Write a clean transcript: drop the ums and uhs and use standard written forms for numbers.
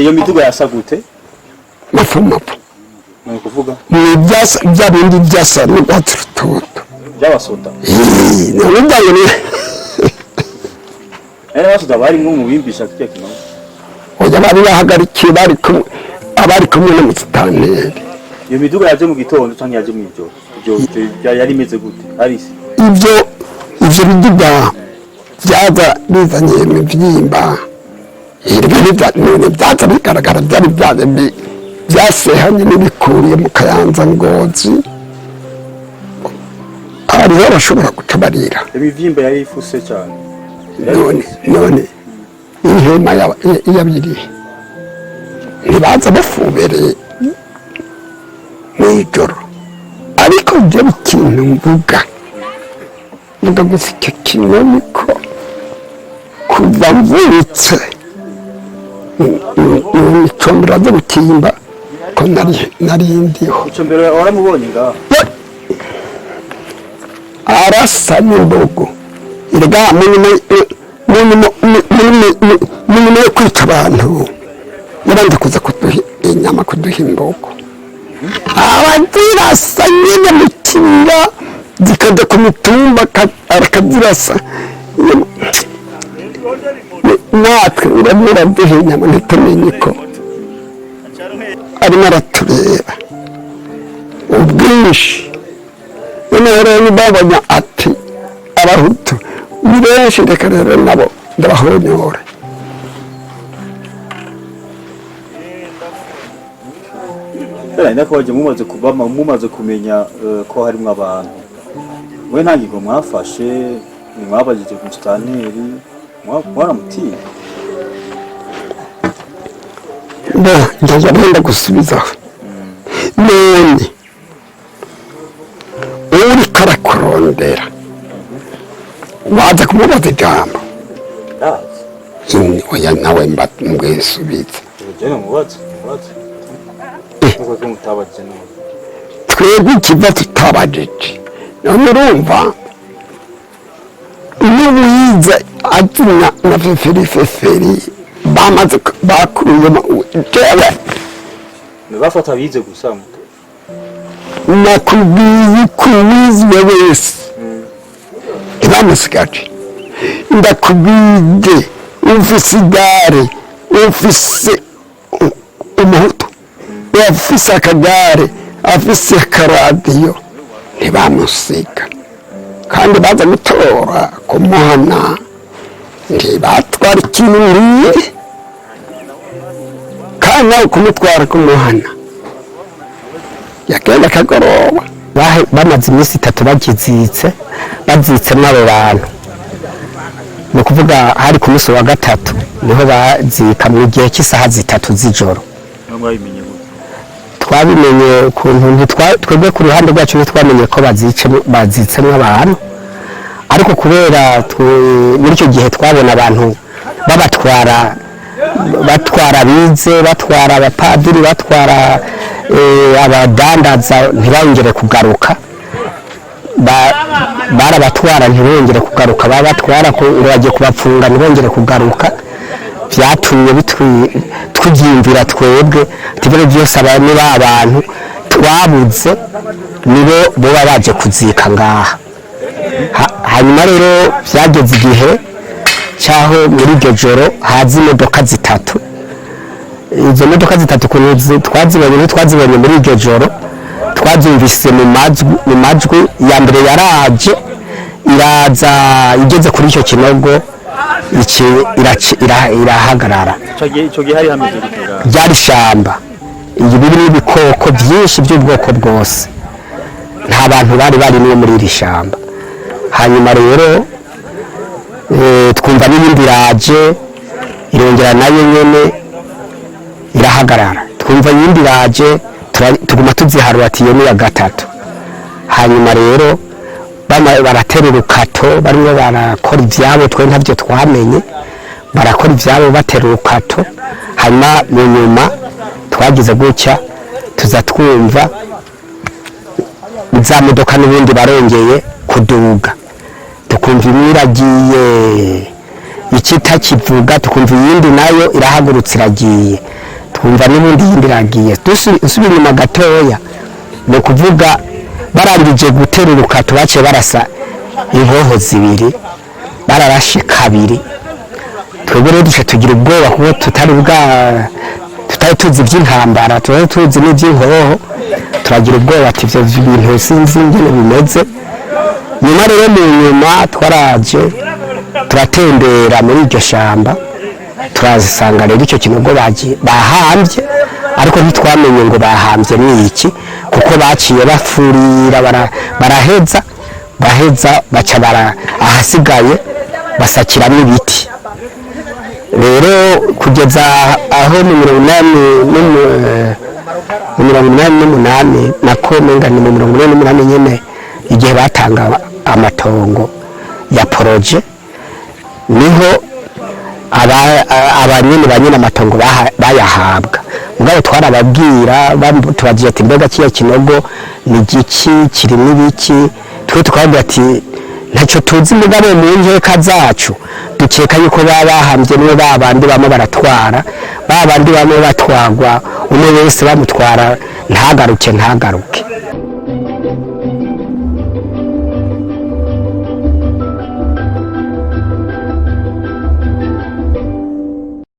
iyo miduga yasagute mafumafu ni kuvuga bya bindi byasa n'urwatsi rutoto by'abasoda nabijyanye abasoda bari nko mu bimbisha kijya kimwe oya bari bahagarikiye abari kumwe n'umusitanteri iyo miduga yaje mu gitondo cyangwa yaje mu ijoro yari imeze gute arisi ibyo biduga byaza bizanye imibyimba hirya none byaza bigaragara byari byaje byasehanye n'ibikuriye mu Kayanza Ngozi hariho bashobora gutabarira ibivyimba yari ifuse cyane none ihema yabiri ntibaza bafubereye mw'ijoro ariko ibyo bikintu mvuga gusa icyo kinoniko kuva mvutse icombera zo gutimba ko nari ndiho icombera waramubonye ngaho arasa n'imbogo irega munyuma yo kwica abantu yarandi kuza kuduha inyama kuduha imbogo abazirasa nyine mu kibira zikajya ku mitumba akazirasa natwe urabura duha inyama ntitumenye ko arimo aratureba ubwinshi noneho rero babonye ati abahutu ni benshi reka rero nabo ndabahonyora nako waje mumaze kumenya ko harimo abantu we nta ngingo mwafashe mwabajije ku musitanteri mwaramutiye ndaza benda gusubizaho none uri karakurondera waza kumubaza ijambo oya nawe mbwisubiza twebwe ikiva tutabajije none urumva iyo wize azina na feferi bamaze bakuruyemo jewe bafata bize gusa nakubwiye ko wize wese ntibamusigaje ndakubwiye ufise igare ufise umuhutu afise akagare afise akaradiyo ntibamusiga kandi baza gutora kumuhana ntibatwara ikintu nk'iyi kandi nawe kumutwara kumuhana yagenda akagoroba bamaze iminsi 3 bazitse n'abo bantu ni ukuvuga hari ku munsi wa 3 niho bazika mu gihe cy'isaha 3 z'ijoro twabimenye ukuntu twebwe ku ruhande rwacu ntitwamenye ko bazitsemo abantu ariko kubera muri icyo gihe twabona abantu batwara bize batwara abapadiri batwara abadandaza ntibongere kugaruka barabatwara ntibongere kugaruka babatwara ngo bagiye kubapfunga ntibongere kugaruka byatumye twigimvira twebwe tibere byose abantu b'abantu twabuze nibo boba baje kuzika ngaha hanyuma rero byageze igihe cyaho muri iryo joro haza imodoka 3 izo modoka 3 kuntu twazibonye muri iryo joro twabyumvise mu majwi ya mbere yaraje iraza igeze kuri icyo kinogo irahagarara icyo gihe hari hameze byari shamba iyi birimo ibikoko byinshi by'ubwoko bwose nta bantu bari barimo muri iri shamba hanyuma rero twumva n'ibindi iraje irongera nayo nyene irahagarara twumva ibindi iraje tuguma tuziharura ati iyo ni ya 3 hanyuma rero baratera urukato barimo barakora ibyabo twe ntabyo twamenye barakora ibyabo batera urukato hanyuma mu nyuma twagize gutya tuza twumva za modoka n'ubundi barongeye kuduga tukumva imiragiye ikitakivuga tukumva iyindi nayo irahagurutse iragiye twumva n'ubundi yindi iragiye dusubira inyuma gatoya ni ukuvuga barangije guteruruka tubaciye barasa inkoho zibiri bararashe kabiri twebwe rero duce tugira ubwoba kuko tutari tuzi iby'intambara tutari tuzi n'iby'inkoho turagira ubwoba ati ibyo bintu sinzi ingene bimeze nyuma rero mu nyuma twaraje turatembera muri iryo shamba turazisanga rero icyo kinogo bahambye ariko ntitwamenye ngo bahambye n'iki kuko baciye bafurira baraheza baca ahasigaye basakiramo ibiti rero kugeza aho mu 88 nako menga ni mu 88 nyene igihe batanga amatongo ya proje niho abanyene banyene amatongo bayahabwa mugabo twarababwira tubagiye ati mbega kiya kinogo ni giki kiri n'ibiki twe tukabwira ati ntacyo tuzi mugabo mu nkeka zacu dukeka yuko bahambye niwe babandi bamwe baratwara babandi bamwe batwagwa umwe wese bamutwara ntagaruke